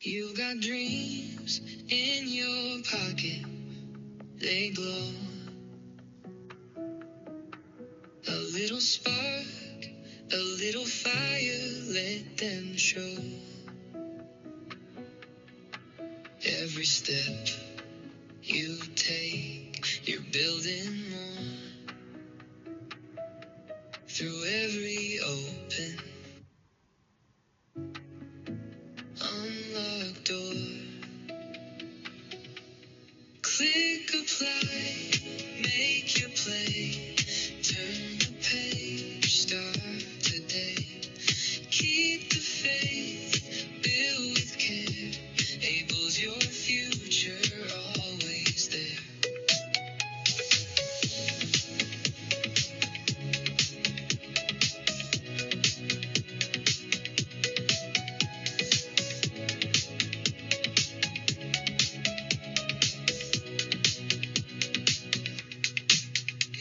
You got dreams in your pocket, they glow. A little spark, a little fire, let them show. Every step you take, you're building more. Through every open, unlocked door. Click apply, make your play. Turn the page, start today. Keep the faith, build with care. Able's your future, always there.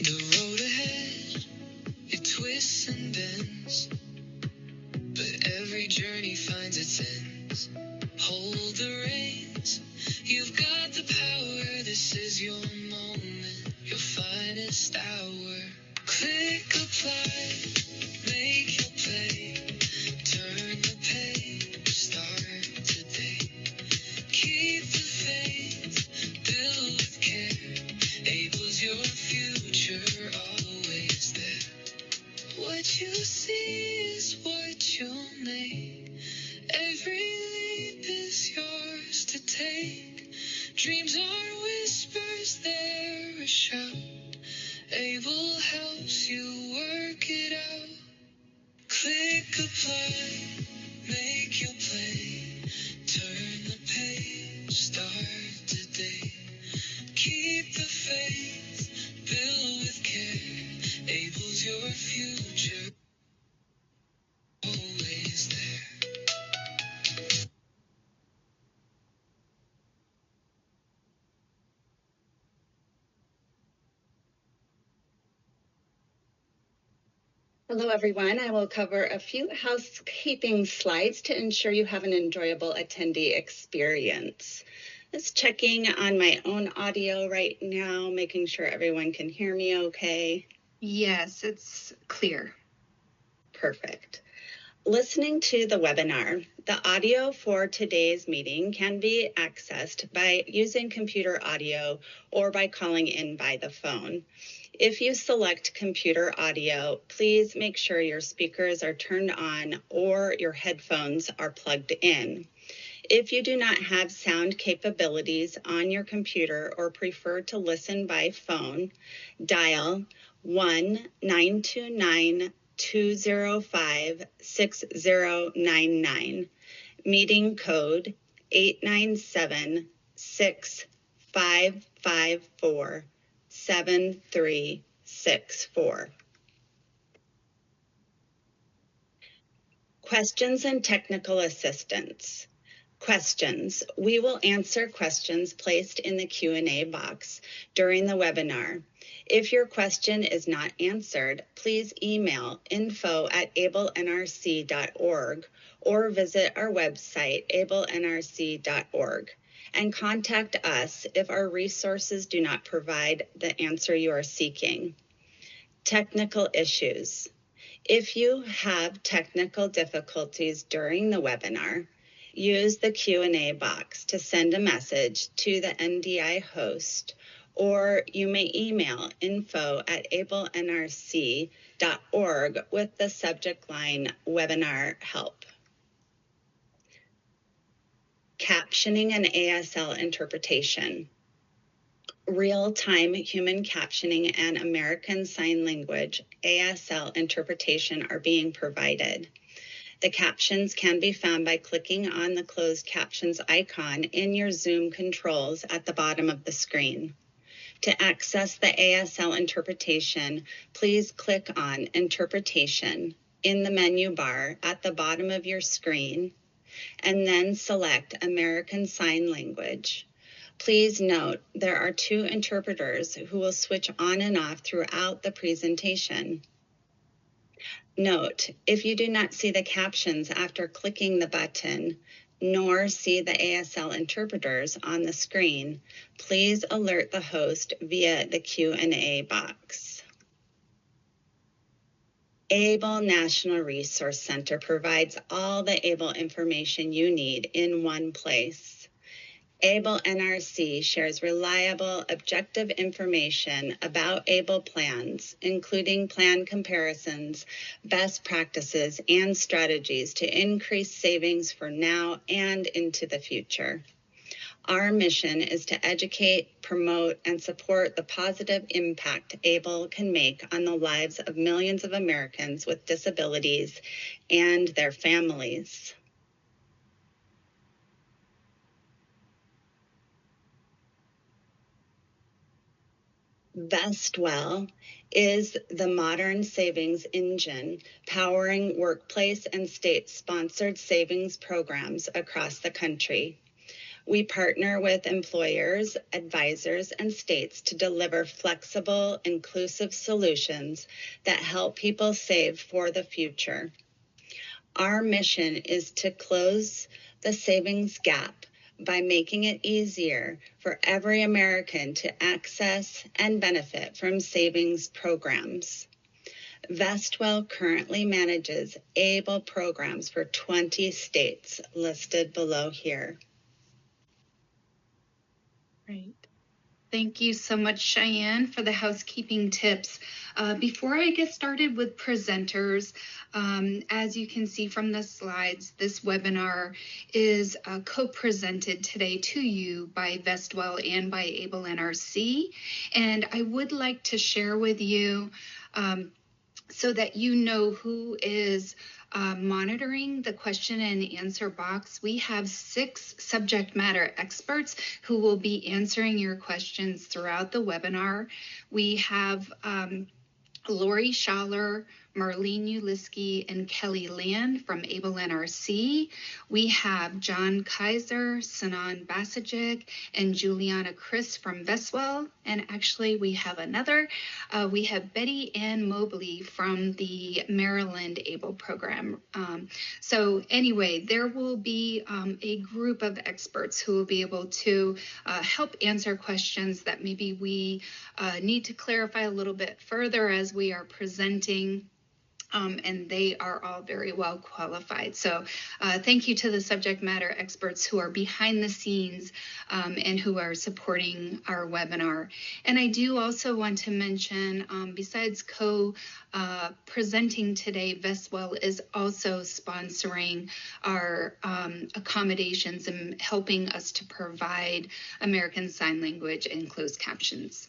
The road ahead, it twists and bends, but every journey finds its ends. Hold the reins, you've got the power. This is your moment, your finest hour. Click apply, make your play. Turn the page, start today. Keep the faith, build with care. Able's your future, always there. What you see is what you'll make. Every leap is yours to take. Dreams are whispers, they're a shout. Able helps you work it out. Click apply, make your play. Turn the page, start today. Keep the faith, build with care. Able's your future, always there. Hello, everyone. I will cover a few housekeeping slides to ensure you have an enjoyable attendee experience. Just checking on my own audio right now, making sure everyone can hear me okay. Yes, it's clear. Perfect. Listening to the webinar, the audio for today's meeting can be accessed by using computer audio or by calling in by the phone. If you select computer audio, please make sure your speakers are turned on or your headphones are plugged in. If you do not have sound capabilities on your computer or prefer to listen by phone, dial 1-929-205-6099, meeting code 897-6554-7364. Questions and technical assistance. Questions. We will answer questions placed in the Q&A box during the webinar. If your question is not answered, please email info@ablenrc.org or visit our website, ablenrc.org, and contact us if our resources do not provide the answer you are seeking. Technical issues. If you have technical difficulties during the webinar, use the Q&A box to send a message to the NDI host, or you may email info@ablenrc.org with the subject line Webinar Help. Captioning and ASL interpretation. Real-time human captioning and American Sign Language ASL interpretation are being provided. The captions can be found by clicking on the closed captions icon in your Zoom controls at the bottom of the screen. To access the ASL interpretation, please click on Interpretation in the menu bar at the bottom of your screen, and then select American Sign Language. Please note there are 2 interpreters who will switch on and off throughout the presentation. Note, if you do not see the captions after clicking the button, nor see the ASL interpreters on the screen, please alert the host via the Q&A box. ABLE National Resource Center provides all the ABLE information you need in one place. ABLE NRC shares reliable, objective information about ABLE plans, including plan comparisons, best practices, and strategies to increase savings for now and into the future. Our mission is to educate, promote, and support the positive impact ABLE can make on the lives of millions of Americans with disabilities and their families. Vestwell is the modern savings engine powering workplace and state-sponsored savings programs across the country. We partner with employers, advisors, and states to deliver flexible, inclusive solutions that help people save for the future. Our mission is to close the savings gap by making it easier for every American to access and benefit from savings programs. Vestwell currently manages ABLE programs for 20 states listed below here. Right. Thank you so much, Cheyenne, for the housekeeping tips. Before I get started with presenters, as you can see from the slides, this webinar is co-presented today to you by Vestwell and by ABLE NRC. And I would like to share with you so that you know who is monitoring the question and answer box. We have 6 subject matter experts who will be answering your questions throughout the webinar. We have Lori Schaller, Marlene Uliski, and Kelly Land from ABLE NRC. We have John Kaiser, Sanan Basajic, and Juliana Chris from Vestwell. And actually, we have another. We have Betty Ann Mobley from the Maryland ABLE program. So anyway, there will be a group of experts who will be able to help answer questions that maybe we need to clarify a little bit further as we are presenting. And they are all very well qualified. So thank you to the subject matter experts who are behind the scenes and who are supporting our webinar. And I do also want to mention, besides presenting today, Vestwell is also sponsoring our accommodations and helping us to provide American Sign Language and closed captions.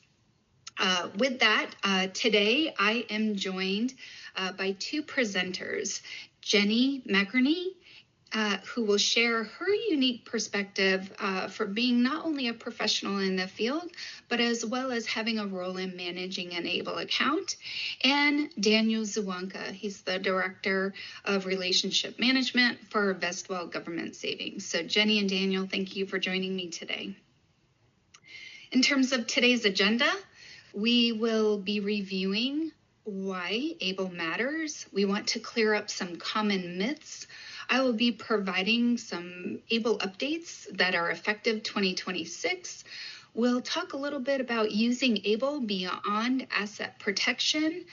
With that, today I am joined by 2 presenters, Jenny McInerney, who will share her unique perspective for being not only a professional in the field, but as well as having a role in managing an ABLE account, and Daniel Zawanka. He's the Director of Relationship Management for Vestwell Government Savings. So Jenny and Daniel, thank you for joining me today. In terms of today's agenda, we will be reviewing why ABLE matters. We want to clear up some common myths. I will be providing some ABLE updates that are effective 2026. We'll talk a little bit about using ABLE beyond asset protection,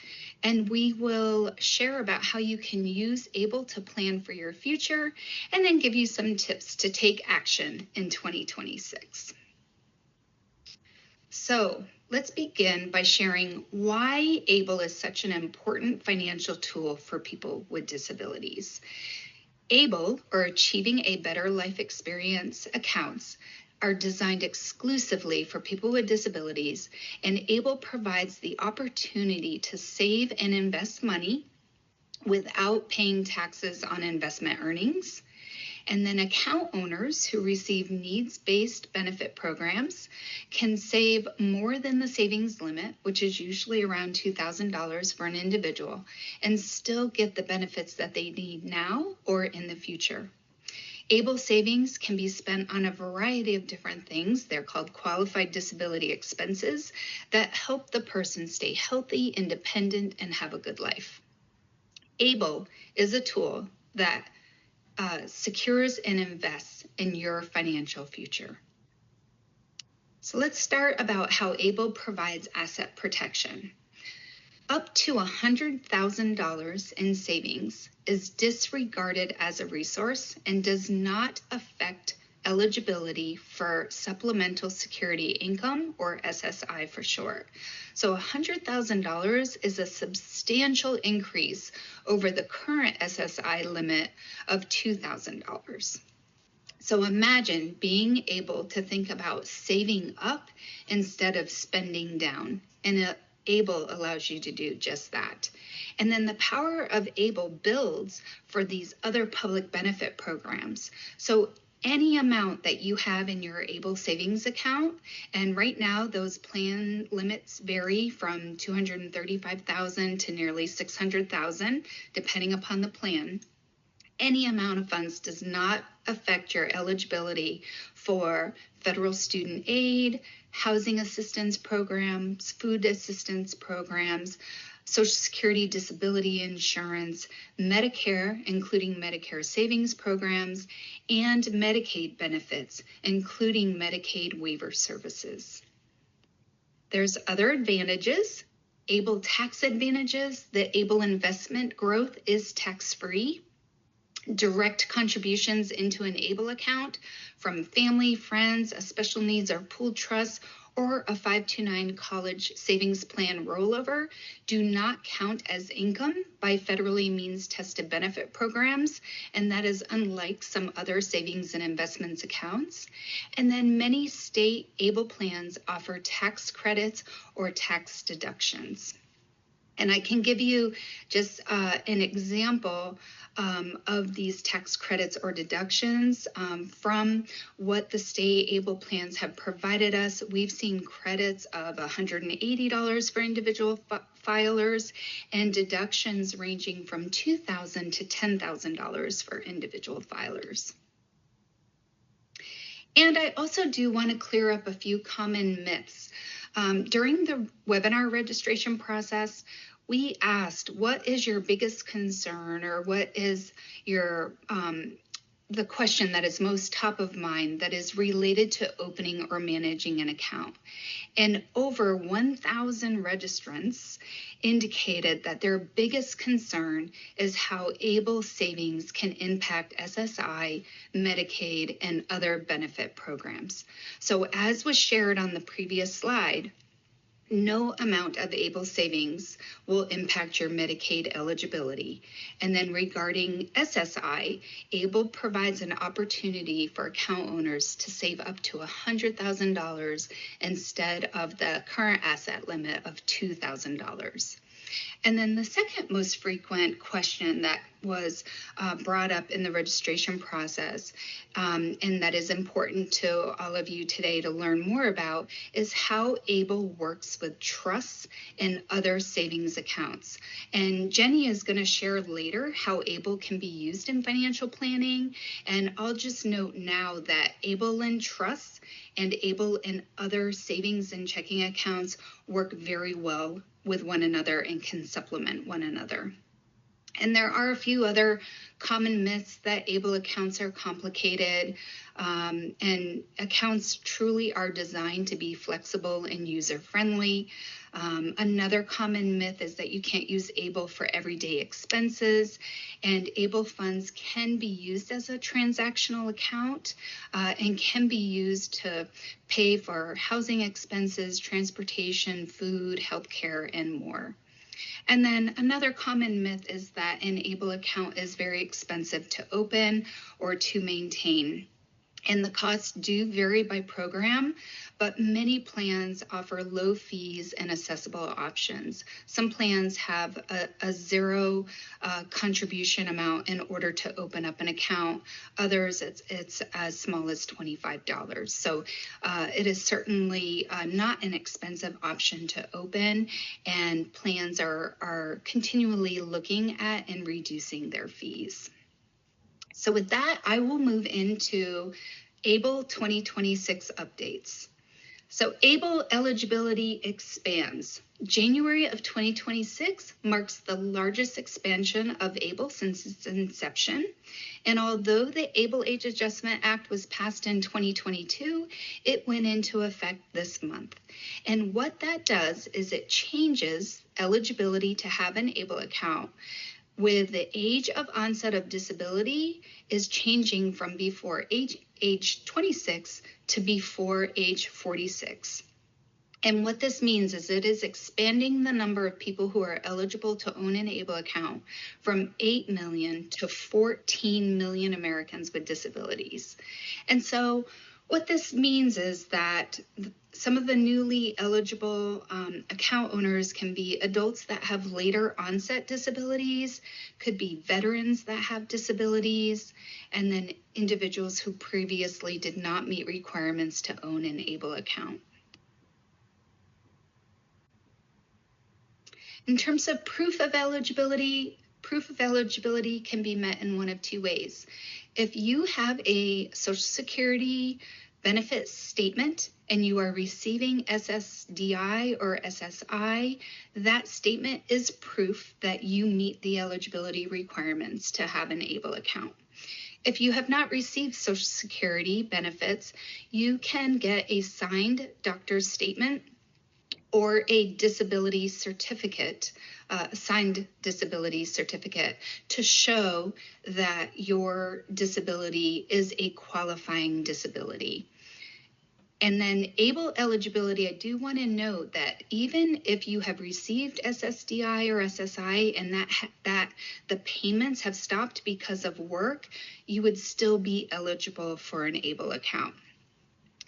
and we will share about how you can use ABLE to plan for your future, and then give you some tips to take action in 2026. So let's begin by sharing why ABLE is such an important financial tool for people with disabilities. ABLE, or Achieving a Better Life Experience accounts, are designed exclusively for people with disabilities, and ABLE provides the opportunity to save and invest money without paying taxes on investment earnings. And then account owners who receive needs-based benefit programs can save more than the savings limit, which is usually around $2,000 for an individual, and still get the benefits that they need now or in the future. ABLE savings can be spent on a variety of different things. They're called qualified disability expenses that help the person stay healthy, independent, and have a good life. ABLE is a tool that secures and invests in your financial future. So let's start about how ABLE provides asset protection. Up to $100,000 in savings is disregarded as a resource and does not affect eligibility for supplemental security income, or SSI for short. So $100,000 is a substantial increase over the current SSI limit of $2,000. So imagine being able to think about saving up instead of spending down, and ABLE allows you to do just that. And then the power of ABLE builds for these other public benefit programs. So any amount that you have in your ABLE savings account, and right now those plan limits vary from $235,000 to nearly $600,000, depending upon the plan. Any amount of funds does not affect your eligibility for federal student aid, housing assistance programs, food assistance programs, Social Security disability insurance, Medicare, including Medicare savings programs, and Medicaid benefits, including Medicaid waiver services. There's other advantages. ABLE tax advantages. The ABLE investment growth is tax-free. Direct contributions into an ABLE account from family, friends, a special needs or pooled trust, or a 529 college savings plan rollover do not count as income by federally means-tested benefit programs, and that is unlike some other savings and investments accounts. And then many state ABLE plans offer tax credits or tax deductions. And I can give you just an example of these tax credits or deductions from what the state ABLE plans have provided us. We've seen credits of $180 for individual filers and deductions ranging from $2,000 to $10,000 for individual filers. And I also do want to clear up a few common myths. During the webinar registration process, we asked, what is your biggest concern, or what is your the question that is most top of mind that is related to opening or managing an account? And over 1,000 registrants indicated that their biggest concern is how ABLE savings can impact SSI, Medicaid, and other benefit programs. So as was shared on the previous slide, no amount of ABLE savings will impact your Medicaid eligibility. And then regarding SSI, ABLE provides an opportunity for account owners to save up to $100,000 instead of the current asset limit of $2,000. And then the second most frequent question that was brought up in the registration process, and that is important to all of you today to learn more about, is how ABLE works with trusts and other savings accounts. And Jenny is going to share later how ABLE can be used in financial planning. And I'll just note now that ABLE and trusts and ABLE and other savings and checking accounts work very well with one another and can supplement one another. And there are a few other common myths that ABLE accounts are complicated, and accounts truly are designed to be flexible and user-friendly. Another common myth is that you can't use ABLE for everyday expenses, and ABLE funds can be used as a transactional account and can be used to pay for housing expenses, transportation, food, healthcare, and more. And then another common myth is that an ABLE account is very expensive to open or to maintain. And the costs do vary by program, but many plans offer low fees and accessible options. Some plans have a zero contribution amount in order to open up an account. Others, it's as small as $25. So it is certainly not an expensive option to open, and plans are continually looking at and reducing their fees. So with that, I will move into ABLE 2026 updates. So ABLE eligibility expands. January of 2026 marks the largest expansion of ABLE since its inception. And although the ABLE Age Adjustment Act was passed in 2022, it went into effect this month. And what that does is it changes eligibility to have an ABLE account with the age of onset of disability is changing from before age 26 to before age 46. And what this means is it is expanding the number of people who are eligible to own an ABLE account from 8 million to 14 million Americans with disabilities. And so what this means is that some of the newly eligible account owners can be adults that have later onset disabilities, could be veterans that have disabilities, and then individuals who previously did not meet requirements to own an ABLE account. In terms of proof of eligibility can be met in one of two ways. If you have a Social Security benefit statement and you are receiving SSDI or SSI, that statement is proof that you meet the eligibility requirements to have an ABLE account. If you have not received Social Security benefits, you can get a signed doctor's statement or a disability certificate, signed disability certificate, to show that your disability is a qualifying disability. And then ABLE eligibility, I do want to note that even if you have received SSDI or SSI and that the payments have stopped because of work, you would still be eligible for an ABLE account.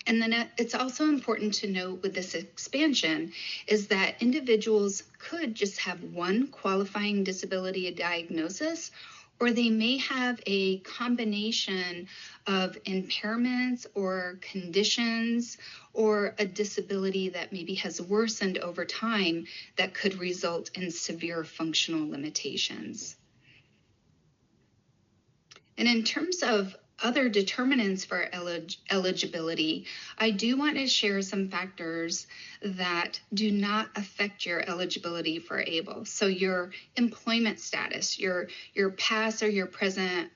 And then it's also important to note with this expansion is that individuals could just have one qualifying disability diagnosis, or they may have a combination of impairments or conditions or a disability that maybe has worsened over time that could result in severe functional limitations. And in terms of other determinants for eligibility, I do want to share some factors that do not affect your eligibility for ABLE. So your employment status, your past or your present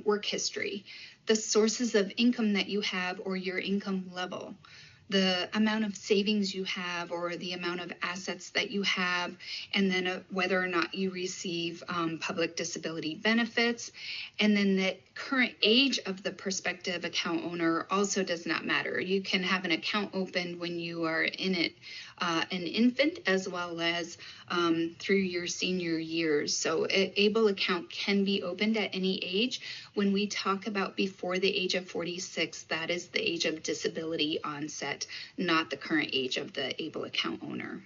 work history, the sources of income that you have or your income level, the amount of savings you have or the amount of assets that you have, and then whether or not you receive public disability benefits. And then the current age of the prospective account owner also does not matter. You can have an account opened when you are in it an infant as well as through your senior years. So an ABLE account can be opened at any age. When we talk about before the age of 46, that is the age of disability onset, not the current age of the ABLE account owner.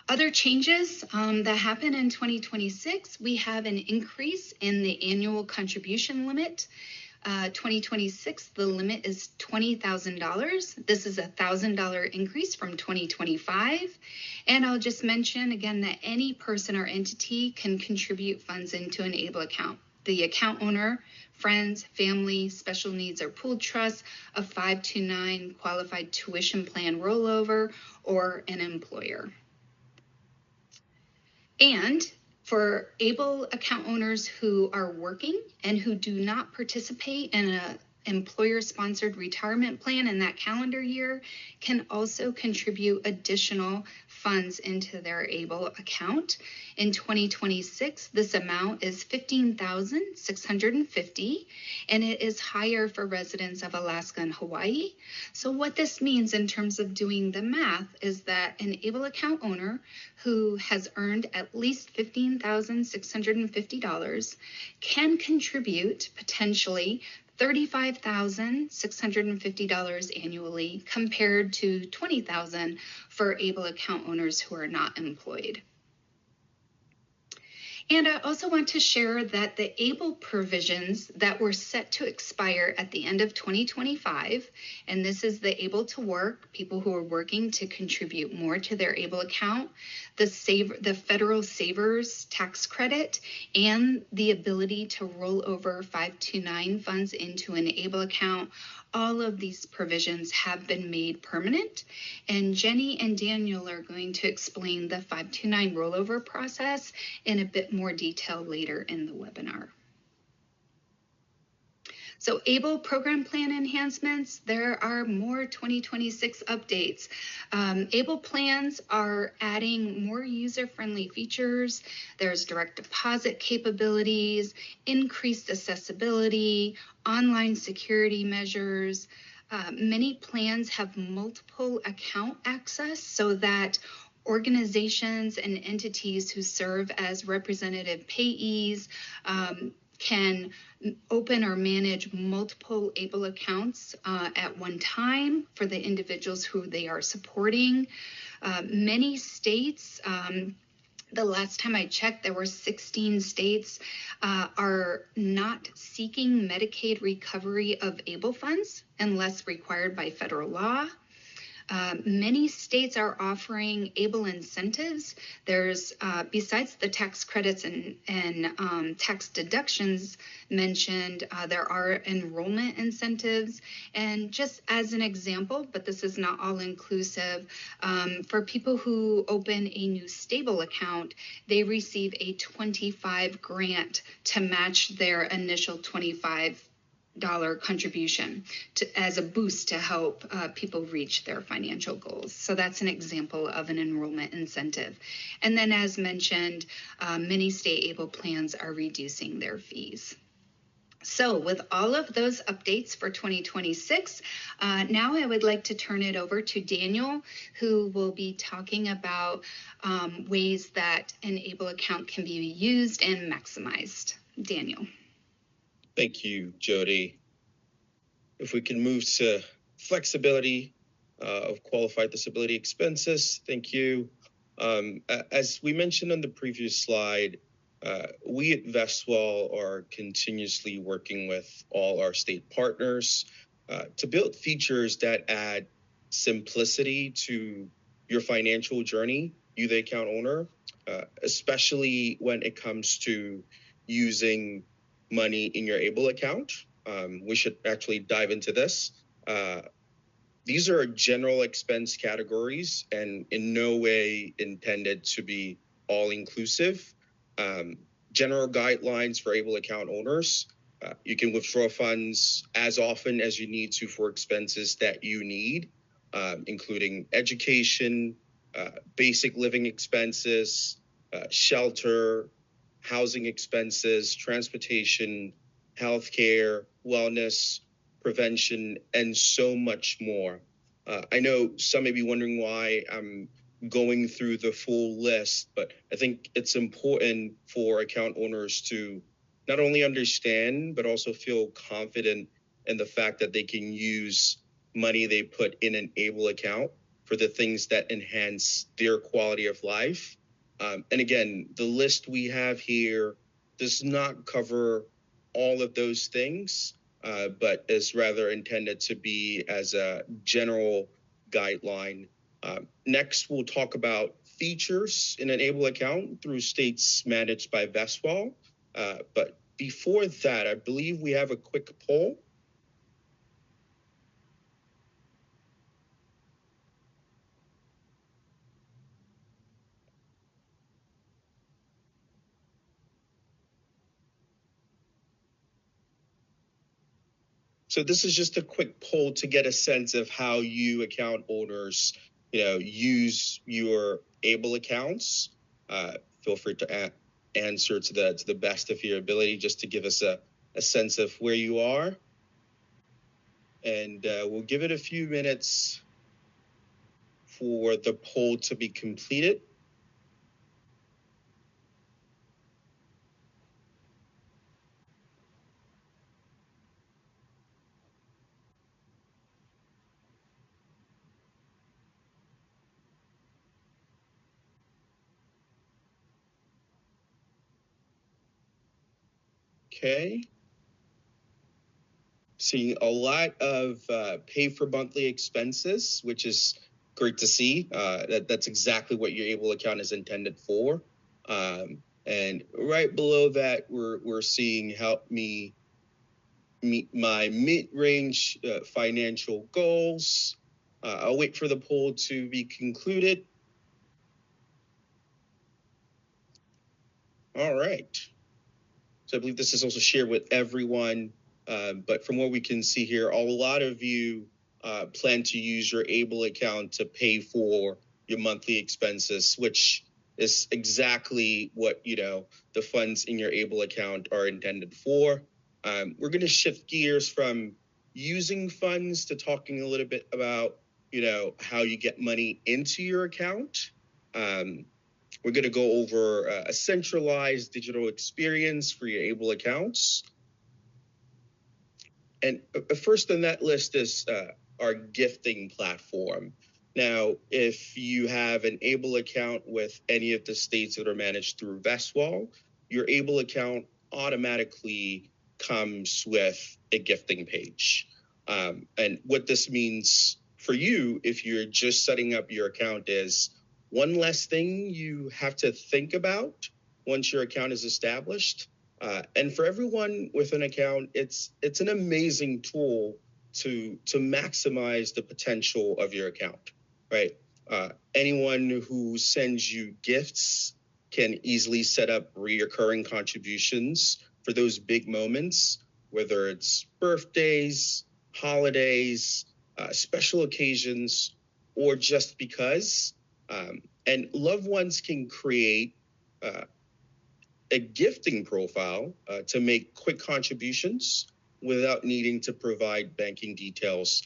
Other changes that happen in 2026, we have an increase in the annual contribution limit. 2026, the limit is $20,000. This is a $1,000 increase from 2025. And I'll just mention again that any person or entity can contribute funds into an ABLE account. The account owner, friends, family, special needs or pooled trust, a 529 qualified tuition plan rollover, or an employer. And for ABLE account owners who are working and who do not participate in an employer-sponsored retirement plan in that calendar year can also contribute additional funds into their ABLE account. In 2026, this amount is $15,650, and it is higher for residents of Alaska and Hawaii. So what this means in terms of doing the math is that an ABLE account owner who has earned at least $15,650 can contribute potentially $35,650 annually compared to $20,000 for ABLE account owners who are not employed. And I also want to share that the ABLE provisions that were set to expire at the end of 2025, and this is the able to work, people who are working to contribute more to their ABLE account, the federal savers tax credit, and the ability to roll over 529 funds into an ABLE account all of these provisions have been made permanent. And Jenny and Daniel are going to explain the 529 rollover process in a bit more detail later in the webinar. So ABLE program plan enhancements, there are more 2026 updates. ABLE plans are adding more user-friendly features. There's direct deposit capabilities, increased accessibility, online security measures. Many plans have multiple account access so that organizations and entities who serve as representative payees can open or manage multiple ABLE accounts at one time for the individuals who they are supporting. Many states, the last time I checked, there were 16 states are not seeking Medicaid recovery of ABLE funds unless required by federal law. Many states are offering ABLE incentives. There's, besides the tax credits and tax deductions mentioned, there are enrollment incentives. And just as an example, but this is not all inclusive, for people who open a new stable account, they receive a 25 grant to match their initial $25 contribution as a boost to help people reach their financial goals. So that's an example of an enrollment incentive. And then as mentioned, many state ABLE plans are reducing their fees. So with all of those updates for 2026, now I would like to turn it over to Daniel, who will be talking about ways that an ABLE account can be used and maximized. Daniel. Thank you, Jody. If we can move to flexibility of qualified disability expenses, thank you. As we mentioned on the previous slide, we at Vestwell are continuously working with all our state partners to build features that add simplicity to your financial journey, you the account owner, especially when it comes to using money in your ABLE account. We should actually dive into this. These are general expense categories and in no way intended to be all-inclusive. General guidelines for ABLE account owners. You can withdraw funds as often as you need to for expenses that you need, including education, basic living expenses, shelter, housing expenses, transportation, healthcare, wellness, prevention, and so much more. I know some may be wondering why I'm going through the full list, but I think it's important for account owners to not only understand, but also feel confident in the fact that they can use money they put in an ABLE account for the things that enhance their quality of life. And again, the list we have here does not cover all of those things, but is rather intended to be as a general guideline. Next, we'll talk about features in an ABLE account through states managed by Vestwell. But before that, I believe we have a quick poll. So this is just a quick poll to get a sense of how you account owners, use your ABLE accounts. Feel free to answer to the best of your ability, just to give us a sense of where you are. And we'll give it a few minutes for the poll to be completed. Okay. Seeing a lot of pay for monthly expenses, which is great to see. That's exactly what your ABLE account is intended for. And right below that, we're seeing help me meet my mid-range financial goals. I'll wait for the poll to be concluded. All right. So I believe this is also shared with everyone. But from what we can see here, a lot of you plan to use your ABLE account to pay for your monthly expenses, which is exactly what the funds in your ABLE account are intended for. We're going to shift gears from using funds to talking a little bit about how you get money into your account. We're going to go over a centralized digital experience for your ABLE accounts. And first on that list is our gifting platform. Now, if you have an ABLE account with any of the states that are managed through Vestwall, your ABLE account automatically comes with a gifting page. And what this means for you, if you're just setting up your account, is one less thing you have to think about once your account is established. And for everyone with an account, it's an amazing tool to maximize the potential of your account, right? Anyone who sends you gifts can easily set up recurring contributions for those big moments, whether it's birthdays, holidays, special occasions, or just because. And loved ones can create a gifting profile to make quick contributions without needing to provide banking details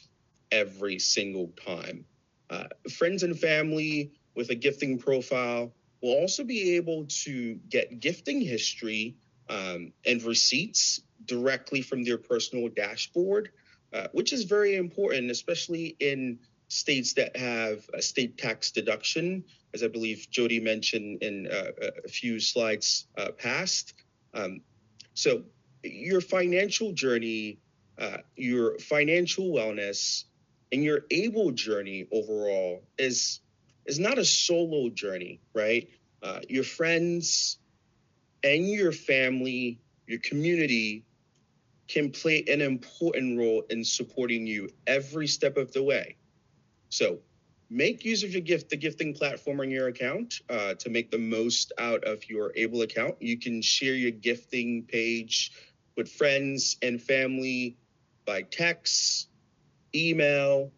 every single time. Friends and family with a gifting profile will also be able to get gifting history and receipts directly from their personal dashboard, which is very important, especially in states that have a state tax deduction, as I believe Jody mentioned in a few slides past. So your financial journey, your financial wellness, and your ABLE journey overall is not a solo journey, right? Your friends and your family, your community can play an important role in supporting you every step of the way. So make use of the gifting platform on your account to make the most out of your ABLE account. You can share your gifting page with friends and family by text, email,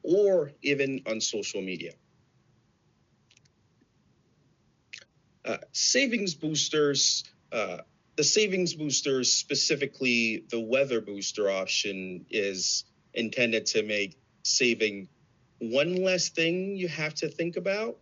or even on social media. Savings boosters. The savings boosters, specifically the weather booster option, is intended to make saving one less thing you have to think about.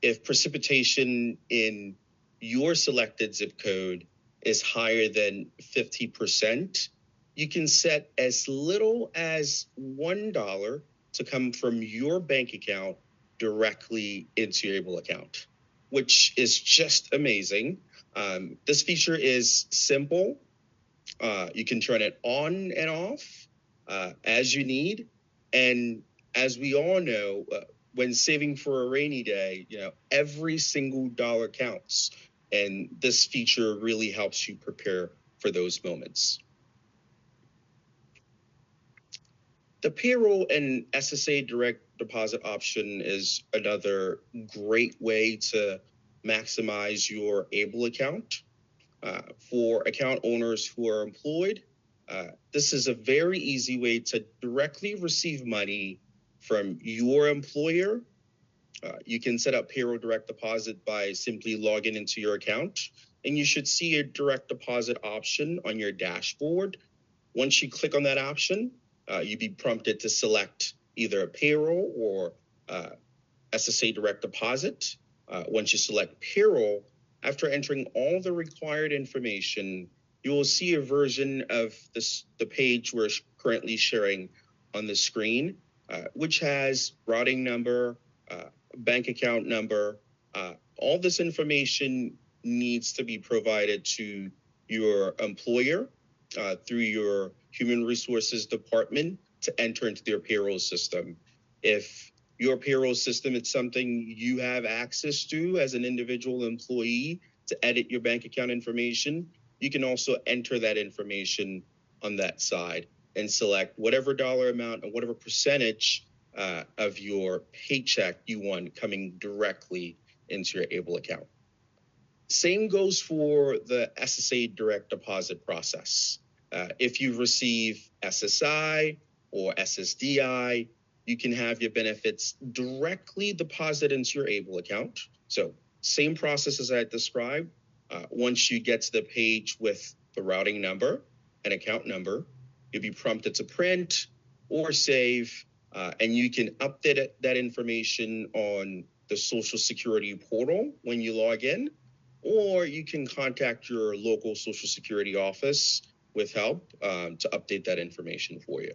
If precipitation in your selected zip code is higher than 50%, you can set as little as $1 to come from your bank account directly into your ABLE account, which is just amazing. This feature is simple. You can turn it on and off as you need. And as we all know, when saving for a rainy day, every single dollar counts. And this feature really helps you prepare for those moments. The payroll and SSA direct deposit option is another great way to maximize your ABLE account. For account owners who are employed, this is a very easy way to directly receive money from your employer. You can set up payroll direct deposit by simply logging into your account, and you should see a direct deposit option on your dashboard. Once you click on that option, you'd be prompted to select either a payroll or SSA direct deposit. Once you select payroll, after entering all the required information, you will see a version of the page we're currently sharing on the screen, which has routing number, bank account number. All this information needs to be provided to your employer through your human resources department to enter into their payroll system. If your payroll system is something you have access to as an individual employee to edit your bank account information, you can also enter that information on that side and select whatever dollar amount and whatever percentage of your paycheck you want coming directly into your ABLE account. Same goes for the SSA direct deposit process. If you receive SSI or SSDI, you can have your benefits directly deposited into your ABLE account. So same process as I described. Once you get to the page with the routing number and account number, you'll be prompted to print or save, and you can update that information on the Social Security portal when you log in, or you can contact your local Social Security office with help to update that information for you.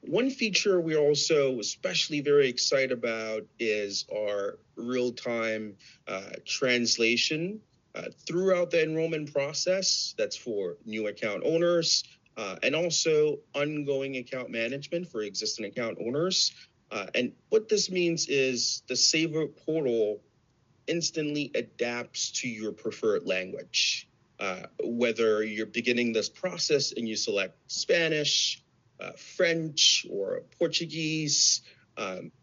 One feature we're also especially very excited about is our real-time translation throughout the enrollment process. That's for new account owners and also ongoing account management for existing account owners. And what this means is the Saver portal instantly adapts to your preferred language. Whether you're beginning this process and you select Spanish, French, or Portuguese,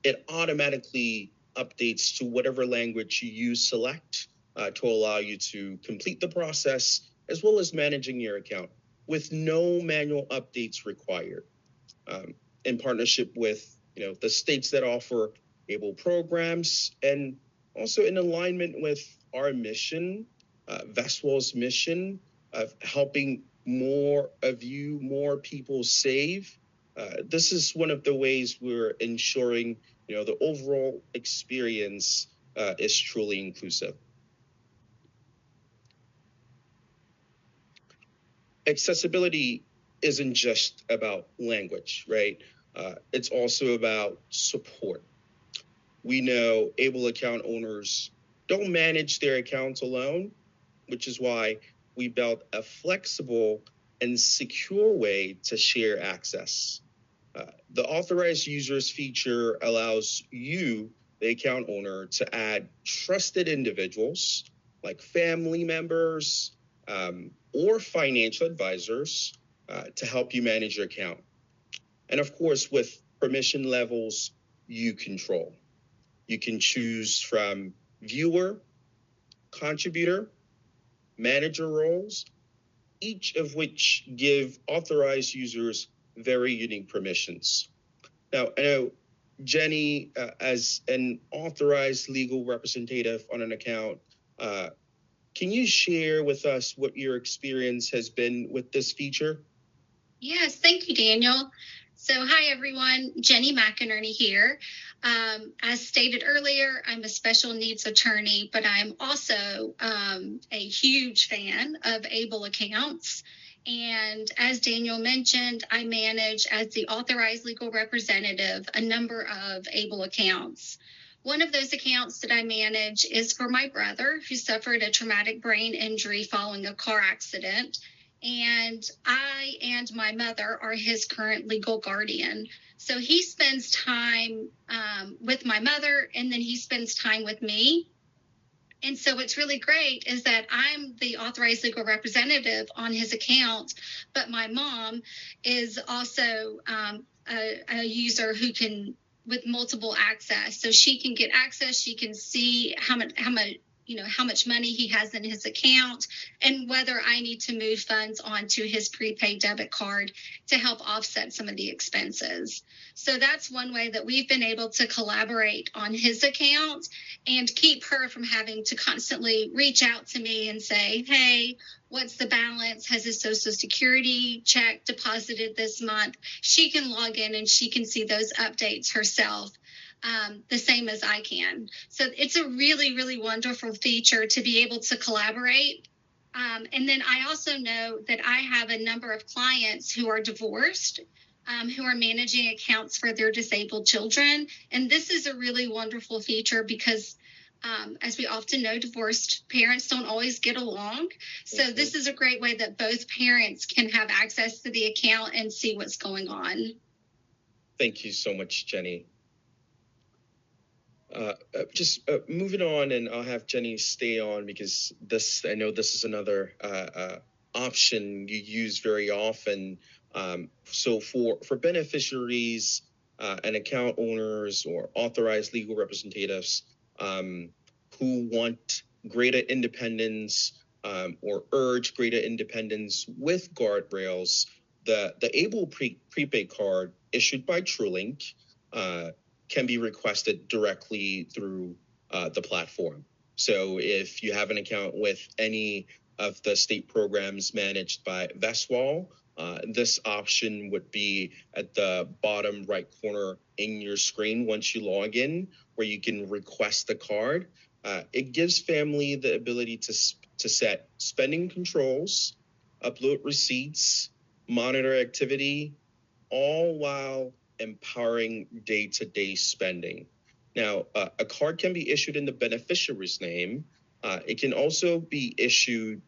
it automatically updates to whatever language you select to allow you to complete the process as well as managing your account with no manual updates required. In partnership with the states that offer ABLE programs, and also in alignment with our mission, Vestwell's mission of helping more people save. This is one of the ways we're ensuring the overall experience is truly inclusive. Accessibility isn't just about language, right? It's also about support. We know ABLE account owners don't manage their accounts alone, which is why we built a flexible and secure way to share access. The authorized users feature allows you, the account owner, to add trusted individuals like family members or financial advisors to help you manage your account. And of course, with permission levels you control. You can choose from viewer, contributor, manager roles, each of which give authorized users very unique permissions. Now, I know Jenny, as an authorized legal representative on an account, can you share with us what your experience has been with this feature? Yes, thank you, Daniel. So hi, everyone. Jenny McInerney here. As stated earlier, I'm a special needs attorney, but I'm also a huge fan of ABLE accounts. And as Daniel mentioned, I manage as the authorized legal representative a number of ABLE accounts. One of those accounts that I manage is for my brother who suffered a traumatic brain injury following a car accident. And I and my mother are his current legal guardian. So he spends time with my mother, and then he spends time with me. And so what's really great is that I'm the authorized legal representative on his account, but my mom is also a user who can, with multiple access. So she can get access, she can see how much money he has in his account, and whether I need to move funds onto his prepaid debit card to help offset some of the expenses. So that's one way that we've been able to collaborate on his account and keep her from having to constantly reach out to me and say, hey, what's the balance? Has his Social Security check deposited this month? She can log in and she can see those updates herself. The same as I can. So it's a really, really wonderful feature to be able to collaborate. And then I also know that I have a number of clients who are divorced, who are managing accounts for their disabled children. And this is a really wonderful feature because as we often know, divorced parents don't always get along. So this is a great way that both parents can have access to the account and see what's going on. Thank you so much, Jenny. Just moving on, and I'll have Jenny stay on because I know this is another option you use very often. So for beneficiaries and account owners or authorized legal representatives who want greater independence or urge greater independence with guardrails, the Able prepaid card issued by TrueLink can be requested directly through the platform. So if you have an account with any of the state programs managed by Vestwall, this option would be at the bottom right corner in your screen once you log in, where you can request the card. It gives family the ability to set spending controls, upload receipts, monitor activity, all while empowering day-to-day spending. Now, a card can be issued in the beneficiary's name. It can also be issued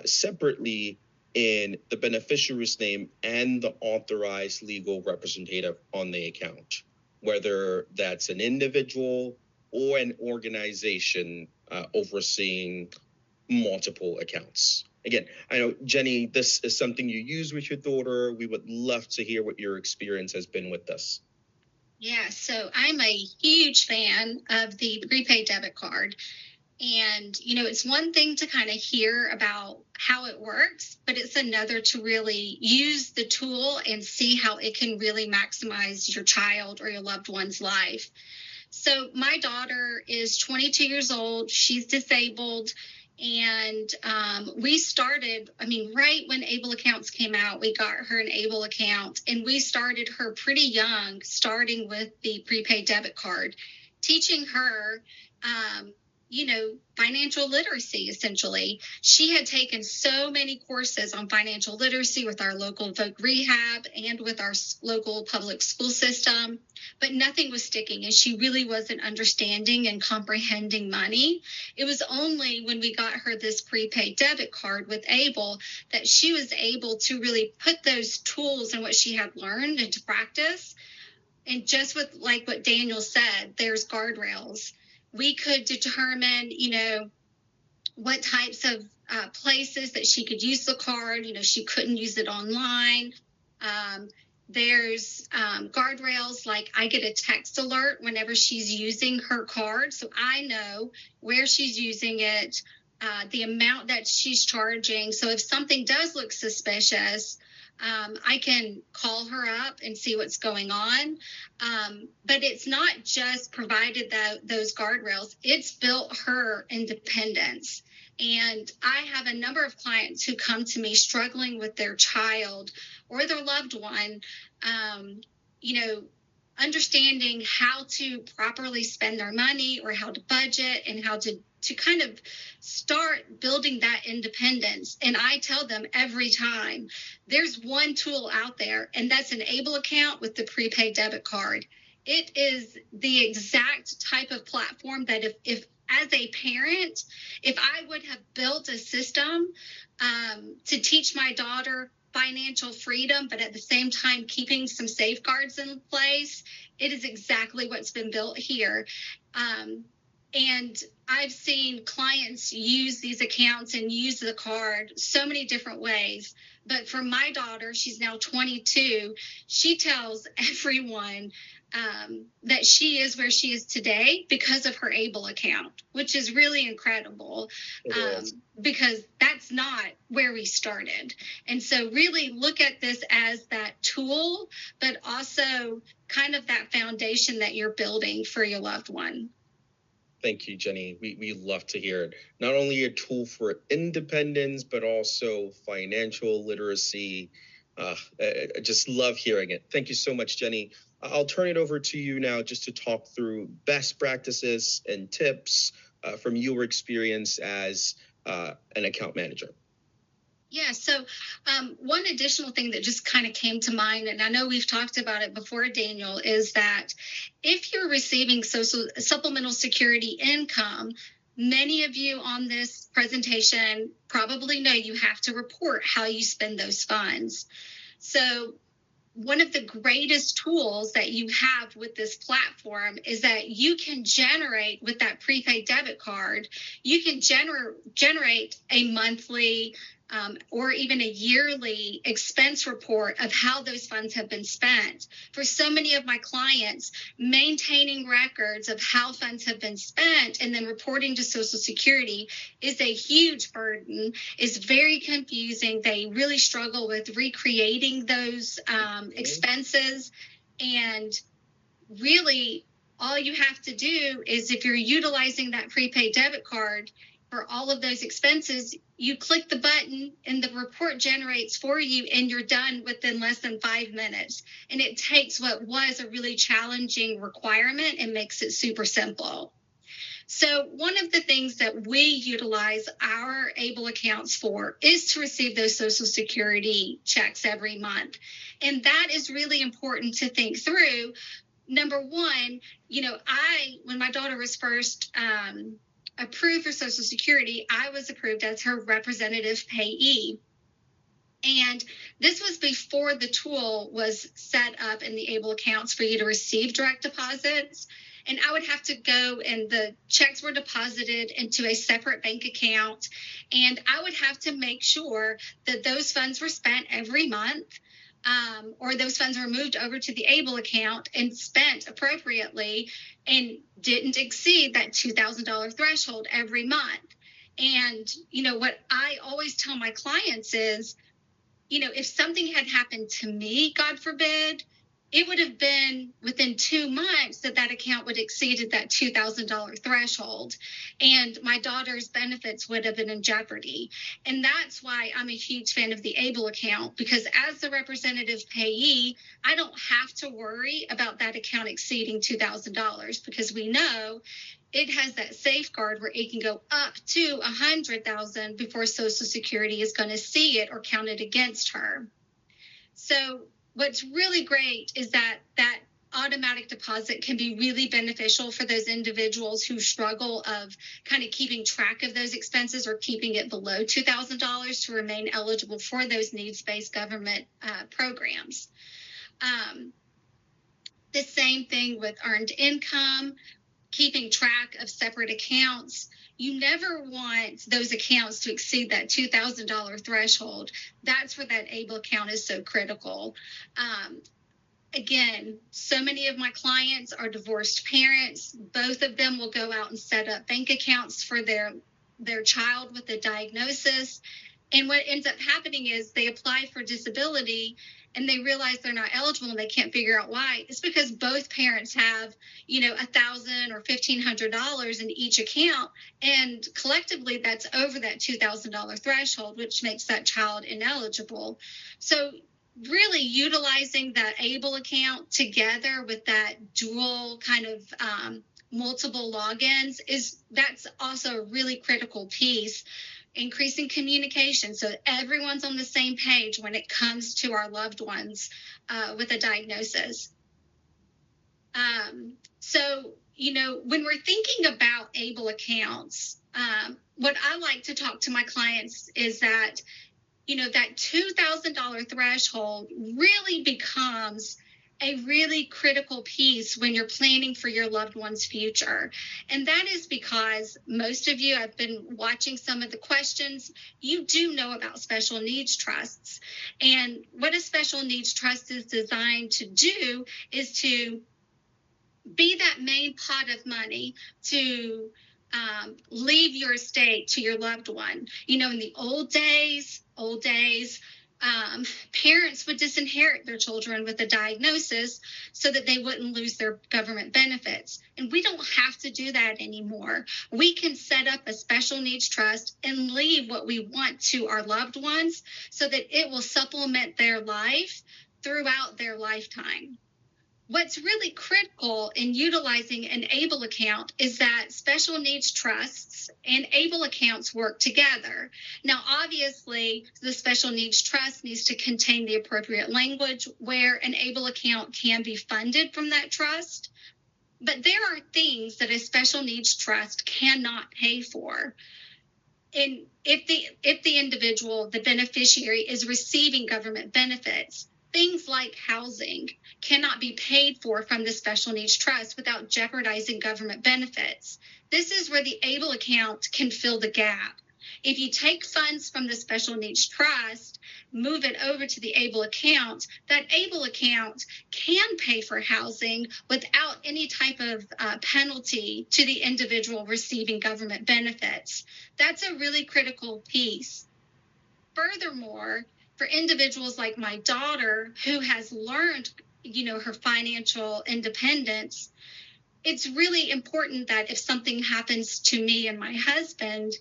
separately in the beneficiary's name and the authorized legal representative on the account, whether that's an individual or an organization overseeing multiple accounts. Again, I know, Jenny, this is something you use with your daughter. We would love to hear what your experience has been with this. Yeah, so I'm a huge fan of the prepaid debit card. And, it's one thing to kind of hear about how it works, but it's another to really use the tool and see how it can really maximize your child or your loved one's life. So my daughter is 22 years old. She's disabled. And we started, right when Able accounts came out, we got her an Able account. And we started her pretty young, starting with the prepaid debit card, teaching her financial literacy, essentially. She had taken so many courses on financial literacy with our local Voc Rehab and with our local public school system, but nothing was sticking, and she really wasn't understanding and comprehending money. It was only when we got her this prepaid debit card with Able that she was able to really put those tools and what she had learned into practice. And just with like what Daniel said, there's guardrails. We could determine, what types of places that she could use the card. She couldn't use it online. There's guardrails, like I get a text alert whenever she's using her card, so I know where she's using it, the amount that she's charging. So if something does look suspicious, I can call her up and see what's going on. But it's not just provided those guardrails, it's built her independence. And I have a number of clients who come to me struggling with their child or their loved one, understanding how to properly spend their money or how to budget and how to kind of start building that independence. And I tell them every time, there's one tool out there, and that's an Able account with the prepaid debit card. It is the exact type of platform that if as a parent, if I would have built a system to teach my daughter financial freedom, but at the same time keeping some safeguards in place, it is exactly what's been built here. And I've seen clients use these accounts and use the card so many different ways. But for my daughter, she's now 22, she tells everyone that she is where she is today because of her Able account, which is really incredible, because that's not where we started. And so really look at this as that tool, but also kind of that foundation that you're building for your loved one. Thank you, Jenny. We love to hear it. Not only a tool for independence, but also financial literacy. I just love hearing it. Thank you so much, Jenny. I'll turn it over to you now just to talk through best practices and tips from your experience as an account manager. Yeah, so one additional thing that just kind of came to mind, and I know we've talked about it before, Daniel, is that if you're receiving supplemental security income, many of you on this presentation probably know you have to report how you spend those funds. So one of the greatest tools that you have with this platform is that you can generate, with that prepaid debit card, you can generate a monthly or even a yearly expense report of how those funds have been spent. For so many of my clients, maintaining records of how funds have been spent and then reporting to Social Security is a huge burden, is very confusing. They really struggle with recreating those expenses. And really, all you have to do is, if you're utilizing that prepaid debit card for all of those expenses, you click the button and the report generates for you, and you're done within less than 5 minutes. And it takes what was a really challenging requirement and makes it super simple. So one of the things that we utilize our ABLE accounts for is to receive those Social Security checks every month. And that is really important to think through. Number one, when my daughter was first approved for Social Security, I was approved as her representative payee. And this was before the tool was set up in the ABLE accounts for you to receive direct deposits. And I would have to go, and the checks were deposited into a separate bank account. And I would have to make sure that those funds were spent every month, or those funds were moved over to the ABLE account and spent appropriately and didn't exceed that $2,000 threshold every month. And, what I always tell my clients is, if something had happened to me, God forbid, it would have been within 2 months that account would have exceeded that $2,000 threshold, and my daughter's benefits would have been in jeopardy. And that's why I'm a huge fan of the ABLE account, because as the representative payee, I don't have to worry about that account exceeding $2,000, because we know it has that safeguard where it can go up to $100,000 before Social Security is going to see it or count it against her. So what's really great is that automatic deposit can be really beneficial for those individuals who struggle of kind of keeping track of those expenses or keeping it below $2,000 to remain eligible for those needs-based government programs. The same thing with earned income, keeping track of separate accounts. You never want those accounts to exceed that $2,000 threshold. That's where that ABLE account is so critical. Again, so many of my clients are divorced parents. Both of them will go out and set up bank accounts for their child with a diagnosis. And what ends up happening is they apply for disability and they realize they're not eligible and they can't figure out why. It's because both parents have, $1,000 or $1,500 in each account. And collectively, that's over that $2,000 threshold, which makes that child ineligible. So really utilizing that ABLE account together with that dual kind of multiple logins that's also a really critical piece. Increasing communication so everyone's on the same page when it comes to our loved ones with a diagnosis. So, when we're thinking about ABLE accounts, what I like to talk to my clients is that, that $2,000 threshold really becomes a really critical piece when you're planning for your loved one's future. And that is because most of you, I've been watching some of the questions, you do know about special needs trusts. And what a special needs trust is designed to do is to be that main pot of money to leave your estate to your loved one. In the old days, parents would disinherit their children with a diagnosis so that they wouldn't lose their government benefits. And we don't have to do that anymore. We can set up a special needs trust and leave what we want to our loved ones so that it will supplement their life throughout their lifetime. What's really critical in utilizing an ABLE account is that special needs trusts and ABLE accounts work together. Now, obviously, the special needs trust needs to contain the appropriate language where an ABLE account can be funded from that trust. But there are things that a special needs trust cannot pay for. And if the individual, the beneficiary, is receiving government benefits, things like housing cannot be paid for from the special needs trust without jeopardizing government benefits. This is where the ABLE account can fill the gap. If you take funds from the special needs trust, move it over to the ABLE account, that ABLE account can pay for housing without any type of penalty to the individual receiving government benefits. That's a really critical piece. Furthermore, for individuals like my daughter who has learned, her financial independence, it's really important that if something happens to me and my husband,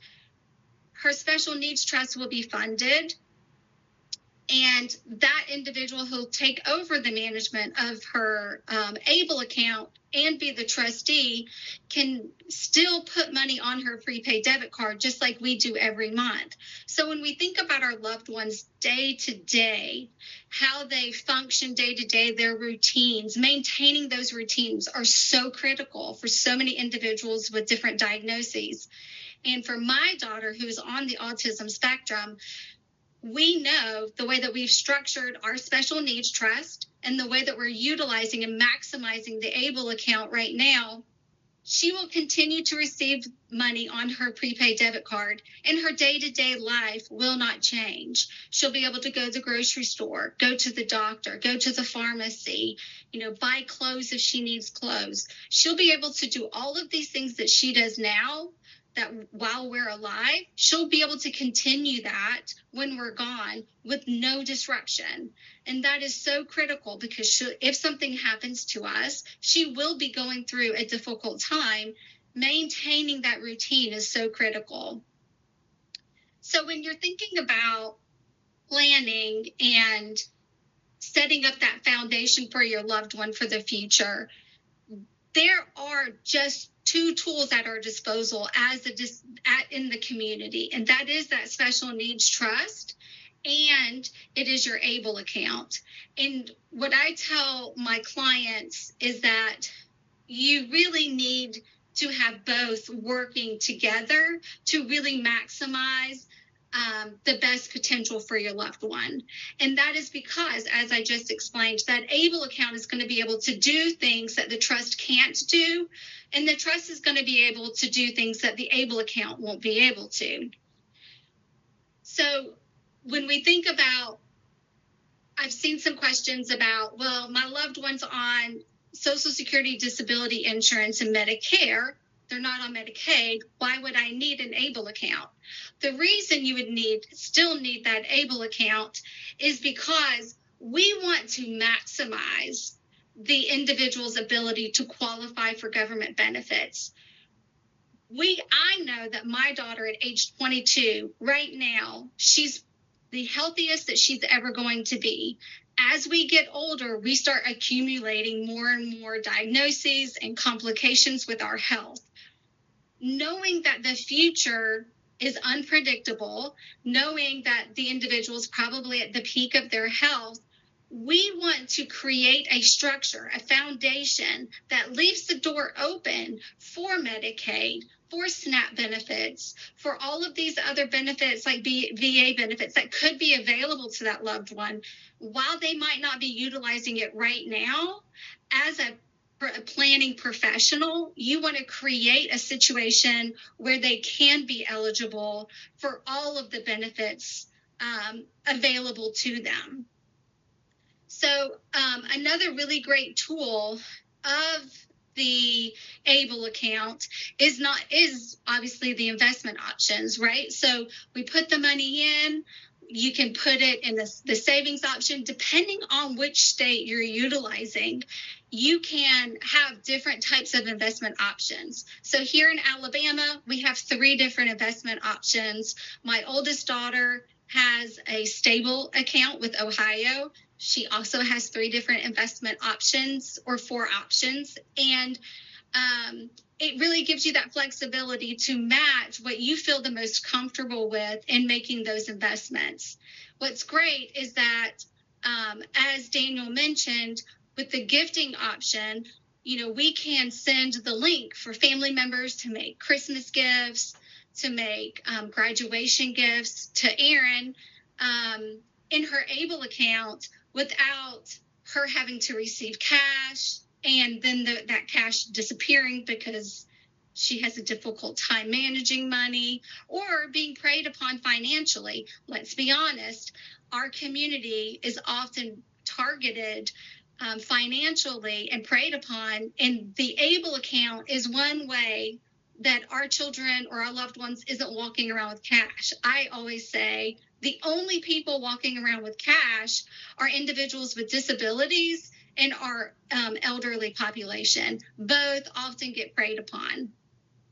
her special needs trust will be funded, and that individual who'll take over the management of her ABLE account and be the trustee can still put money on her prepaid debit card, just like we do every month. So when we think about our loved ones day to day, how they function day to day, their routines, maintaining those routines are so critical for so many individuals with different diagnoses. And for my daughter, who's on the autism spectrum, we know the way that we've structured our special needs trust and the way that we're utilizing and maximizing the ABLE account right now, she will continue to receive money on her prepaid debit card, and her day-to-day life will not change. She'll be able to go to the grocery store, go to the doctor, go to the pharmacy, buy clothes if she needs clothes. She'll be able to do all of these things that she does now, that while we're alive, she'll be able to continue that when we're gone with no disruption. And that is so critical, because if something happens to us, she will be going through a difficult time. Maintaining that routine is so critical. So when you're thinking about planning and setting up that foundation for your loved one for the future, there are just two tools at our disposal in the community, and that is that special needs trust, and it is your ABLE account. And what I tell my clients is that you really need to have both working together to really maximize the best potential for your loved one. And that is because, as I just explained, that ABLE account is going to be able to do things that the trust can't do, and the trust is going to be able to do things that the ABLE account won't be able to. So when we think about, I've seen some questions about, well, my loved one's on Social Security disability insurance and Medicare. They're not on Medicaid. Why would I need an ABLE account? The reason you would still need that ABLE account is because we want to maximize the individual's ability to qualify for government benefits. I know that my daughter at age 22, right now, she's the healthiest that she's ever going to be. As we get older, we start accumulating more and more diagnoses and complications with our health. Knowing that the future is unpredictable, knowing that the individual is probably at the peak of their health, we want to create a structure, a foundation that leaves the door open for Medicaid, for SNAP benefits, for all of these other benefits like VA benefits that could be available to that loved one. While they might not be utilizing it right now, as a planning professional, you want to create a situation where they can be eligible for all of the benefits available to them. So another really great tool of the ABLE account is obviously the investment options, right? So we put the money in. You can put it in the savings option. Depending on which state you're utilizing, you can have different types of investment options. So here in Alabama, we have 3 different investment options. My oldest daughter has a stable account with Ohio. She also has 3 different investment options, or 4 options. And it really gives you that flexibility to match what you feel the most comfortable with in making those investments. What's great is that, as Daniel mentioned, with the gifting option, we can send the link for family members to make Christmas gifts, to make graduation gifts to Erin in her ABLE account without her having to receive cash and then that cash disappearing because she has a difficult time managing money or being preyed upon financially. Let's be honest, our community is often targeted financially and preyed upon, and the ABLE account is one way that our children or our loved ones isn't walking around with cash. I always say the only people walking around with cash are individuals with disabilities and our elderly population. Both often get preyed upon.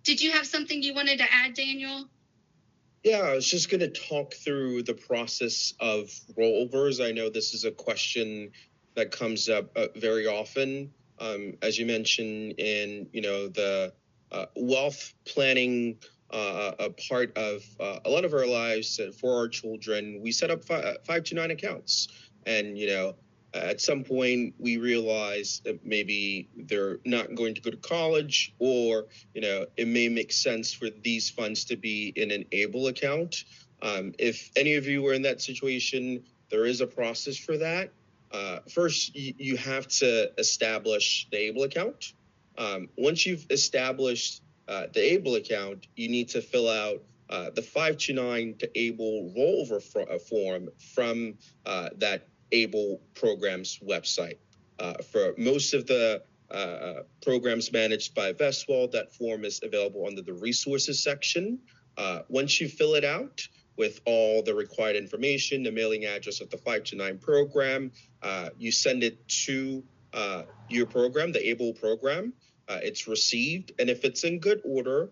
Did you have something you wanted to add, Daniel? Yeah, I was just going to talk through the process of rollovers. I know this is a question that comes up very often. As you mentioned in, the wealth planning a part of a lot of our lives for our children, we set up 529 accounts. And, at some point we realize that maybe they're not going to go to college, or it may make sense for these funds to be in an ABLE account. If any of you were in that situation, there is a process for that. First, you have to establish the ABLE account. Once you've established the ABLE account, you need to fill out the 529 to ABLE rollover form from that ABLE program's website. For most of the programs managed by Vestwald, that form is available under the resources section. Once you fill it out with all the required information, the mailing address of the 529 program, you send it to your program, the ABLE program. It's received, and if it's in good order,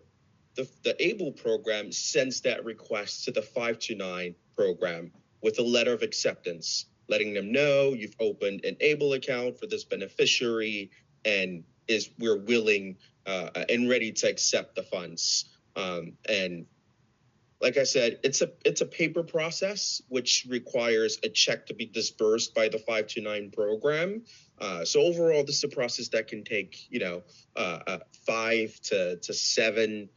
the ABLE program sends that request to the 529 program with a letter of acceptance, letting them know you've opened an ABLE account for this beneficiary and we're willing and ready to accept the funds. And like I said, it's a paper process, which requires a check to be disbursed by the 529 program. So overall, this is a process that can take 5 to 7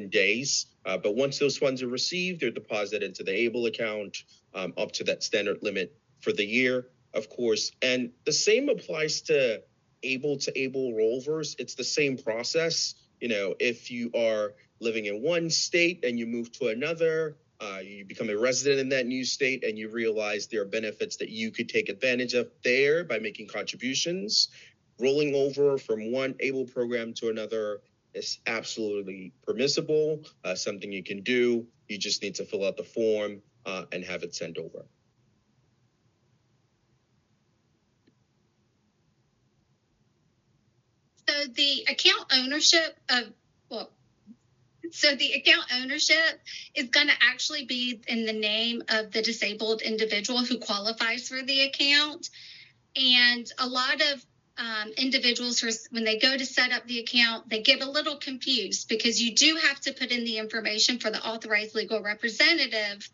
days. But once those funds are received, they're deposited into the ABLE account up to that standard limit for the year, of course. And the same applies to ABLE rollovers. It's the same process. If you are living in one state and you move to another, you become a resident in that new state and you realize there are benefits that you could take advantage of there by making contributions. Rolling over from one ABLE program to another is absolutely permissible, something you can do. You just need to fill out the form and have it sent over. So the account ownership is going to actually be in the name of the disabled individual who qualifies for the account. And a lot of individuals, when they go to set up the account, they get a little confused because you do have to put in the information for the authorized legal representative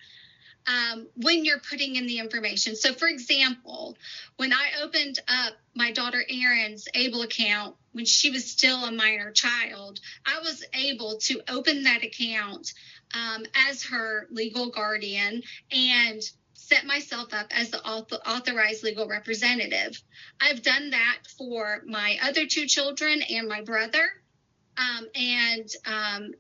when you're putting in the information. So, for example, when I opened up my daughter Erin's ABLE account when she was still a minor child, I was able to open that account as her legal guardian and set myself up as the authorized legal representative. I've done that for my other two children and my brother.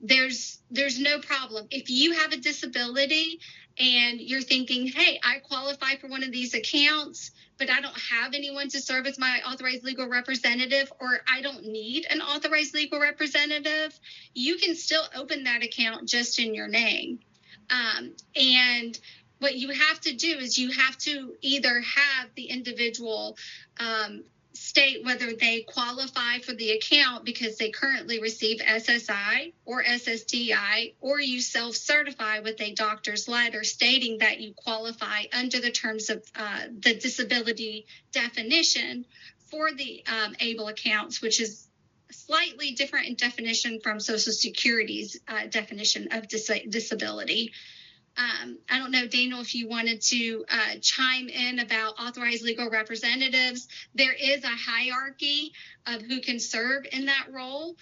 There's no problem. If you have a disability and you're thinking, hey, I qualify for one of these accounts, but I don't have anyone to serve as my authorized legal representative, or I don't need an authorized legal representative, you can still open that account just in your name. And what you have to do is you have to either have the individual state whether they qualify for the account because they currently receive SSI or SSDI, or you self-certify with a doctor's letter stating that you qualify under the terms of the disability definition for the ABLE accounts, which is slightly different in definition from Social Security's definition of disability. I don't know, Daniel, if you wanted to chime in about authorized legal representatives. There is a hierarchy of who can serve in that role.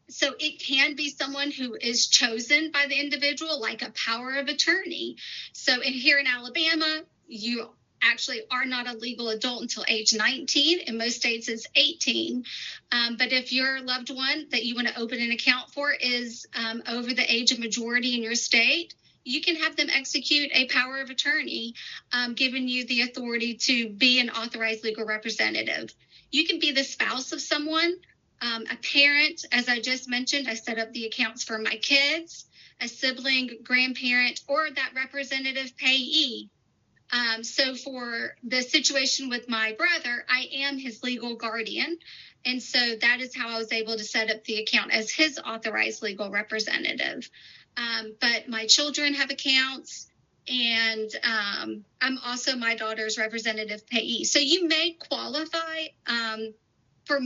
So it can be someone who is chosen by the individual, like a power of attorney. So here in Alabama, you actually are not a legal adult until age 19. In most states, it's 18. But if your loved one that you want to open an account for is over the age of majority in your state, you can have them execute a power of attorney, giving you the authority to be an authorized legal representative. You can be the spouse of someone, a parent. As I just mentioned, I set up the accounts for my kids, a sibling, grandparent, or that representative payee. So for the situation with my brother, I am his legal guardian. And so that is how I was able to set up the account as his authorized legal representative. But my children have accounts, and I'm also my daughter's representative payee. So you may qualify for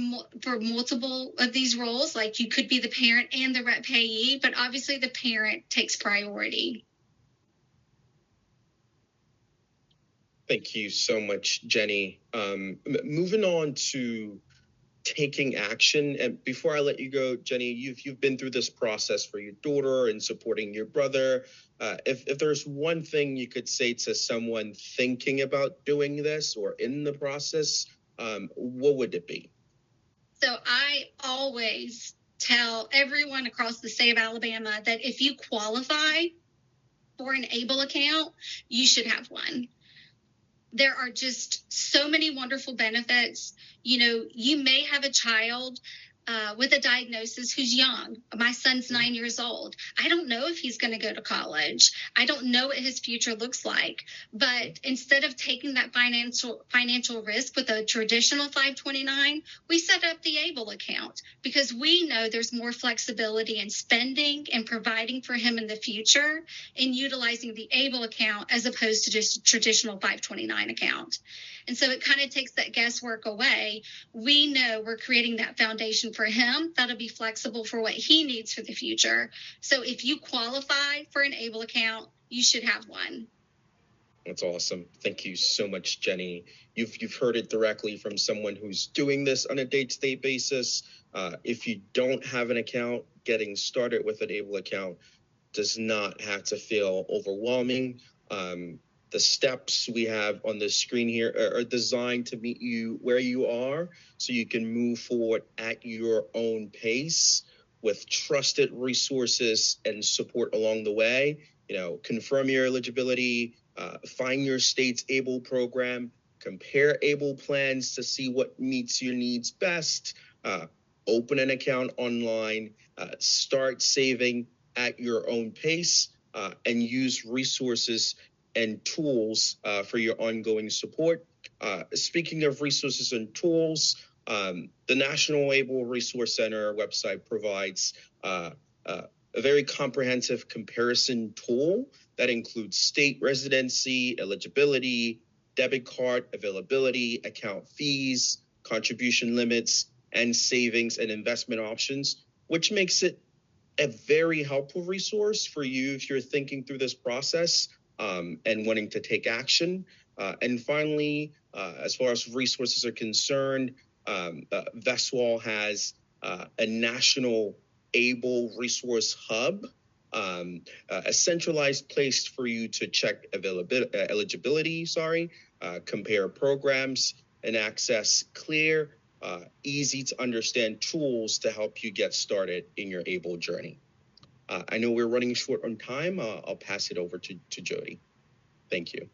multiple of these roles. Like you could be the parent and the rep payee, but obviously the parent takes priority. Thank you so much, Jenny. Moving on to taking action, and before I let you go, Jenny, you've been through this process for your daughter and supporting your brother. If there's one thing you could say to someone thinking about doing this or in the process, what would it be? So I always tell everyone across the state of Alabama that if you qualify for an ABLE account, you should have one. There are just so many wonderful benefits. You know, you may have a child with a diagnosis who's young. My son's 9 years old. I don't know if he's going to go to college. I don't know what his future looks like. But instead of taking that financial risk with a traditional 529, we set up the ABLE account because we know there's more flexibility in spending and providing for him in the future in utilizing the ABLE account as opposed to just a traditional 529 account. And so it kind of takes that guesswork away. We know we're creating that foundation for him that'll be flexible for what he needs for the future. So if you qualify for an ABLE account, you should have one. That's awesome. Thank you so much, Jenny. You've heard it directly from someone who's doing this on a day-to-day basis. If you don't have an account, getting started with an ABLE account does not have to feel overwhelming. The steps we have on the screen here are designed to meet you where you are so you can move forward at your own pace with trusted resources and support along the way. You know, confirm your eligibility, find your state's ABLE program, compare ABLE plans to see what meets your needs best, open an account online, start saving at your own pace, and use resources and tools for your ongoing support. Speaking of resources and tools, the National ABLE Resource Center website provides a very comprehensive comparison tool that includes state residency, eligibility, debit card availability, account fees, contribution limits, and savings and investment options, which makes it a very helpful resource for you if you're thinking through this process and wanting to take action. And finally, as far as resources are concerned, VESWAL has a national ABLE resource hub, a centralized place for you to check eligibility, compare programs, and access clear, easy to understand tools to help you get started in your ABLE journey. I know we're running short on time. I'll pass it over to Jody. Thank you.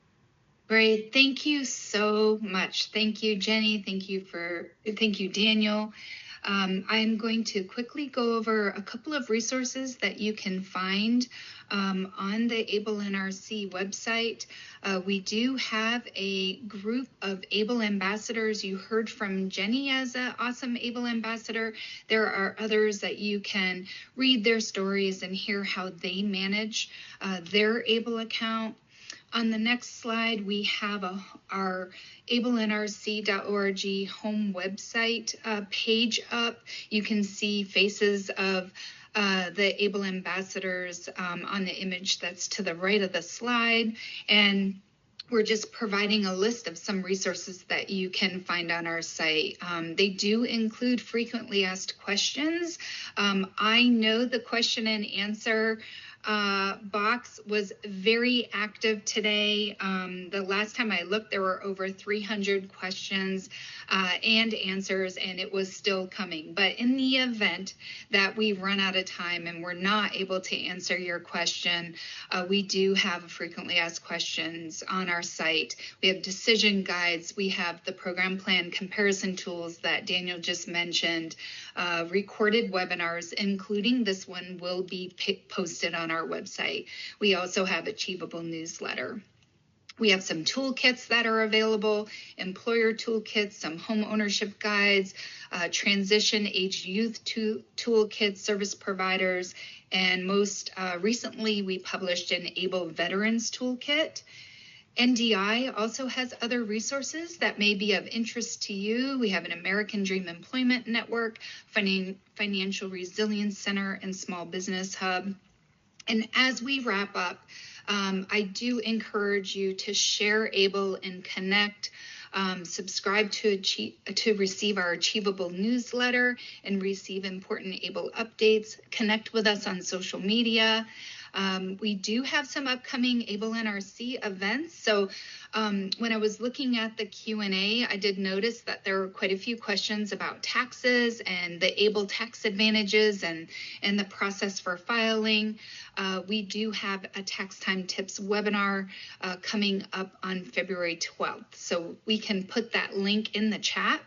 Great. Thank you so much. Thank you, Jenny. Thank you, Daniel. I'm going to quickly go over a couple of resources that you can find on the ABLE NRC website. We do have a group of ABLE ambassadors. You heard from Jenny as an awesome ABLE ambassador. There are others that you can read their stories and hear how they manage their ABLE account. On the next slide, we have our ablenrc.org home website page up. You can see faces of the ABLE ambassadors on the image that's to the right of the slide. And we're just providing a list of some resources that you can find on our site. They do include frequently asked questions. I know the question and answer box was very active today. The last time I looked, there were over 300 questions and answers, and it was still coming. But in the event that we run out of time and we're not able to answer your question, we do have frequently asked questions on our site. We have decision guides. We have the program plan comparison tools that Daniel just mentioned. Recorded webinars, including this one, will be posted on our website. We also have Achievable newsletter. We have some toolkits that are available, employer toolkits, some home ownership guides, transition age youth toolkits, service providers, and most recently we published an Able Veterans Toolkit. NDI also has other resources that may be of interest to you. We have an American Dream Employment Network, Financial Resilience Center, and Small Business Hub. And as we wrap up, I do encourage you to share Able and connect. Subscribe to receive our Achievable newsletter and receive important Able updates. Connect with us on social media. We do have some upcoming Able NRC events. So when I was looking at the Q&A, I did notice that there were quite a few questions about taxes and the Able tax advantages and the process for filing. We do have a Tax Time Tips webinar coming up on February 12th. So we can put that link in the chat.